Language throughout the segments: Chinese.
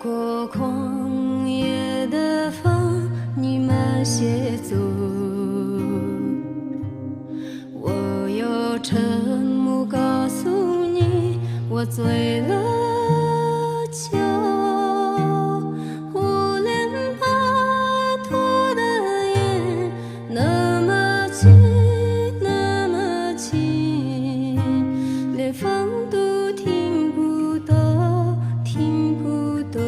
过旷野的风，你慢些走。我用沉默告诉你，我醉了酒。无连巴托的夜，那么近，那么近，连风都听不到，听不到。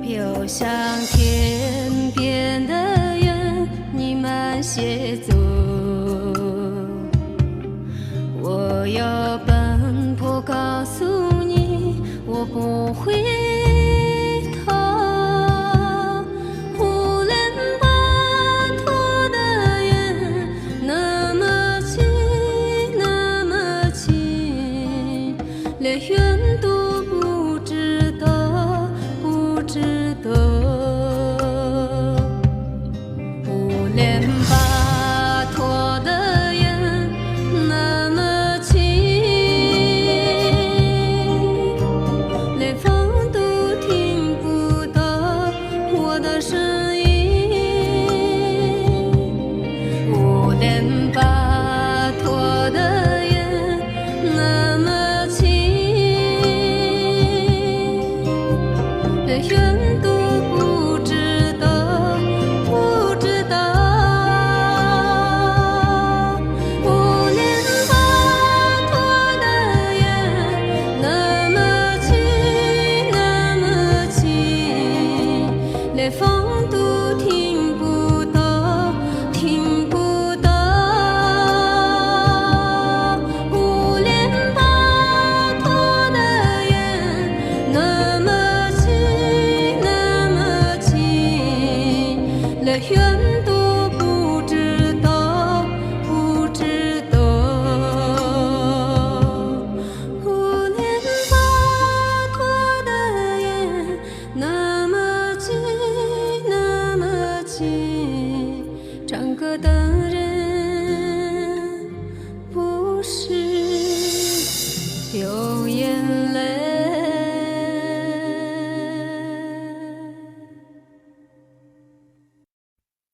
飘向天边的云，你慢些走。我要奔波告诉你，我不回头。无连巴托的云，那么近，那么近，连云都不知道，不知道。无连巴托的云，那么近，连风都听不到我的声音。无连巴托的云，那么近，连云都不知道，不知道。无连巴托的云，那么近，那么近，连风都听不到，听不到。无连巴托的云，那么近，那么近，连云都不知道，不知道。无连巴托的云，那么近，那么近，唱歌的人不是流眼泪。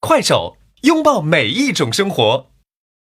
快手，拥抱每一种生活。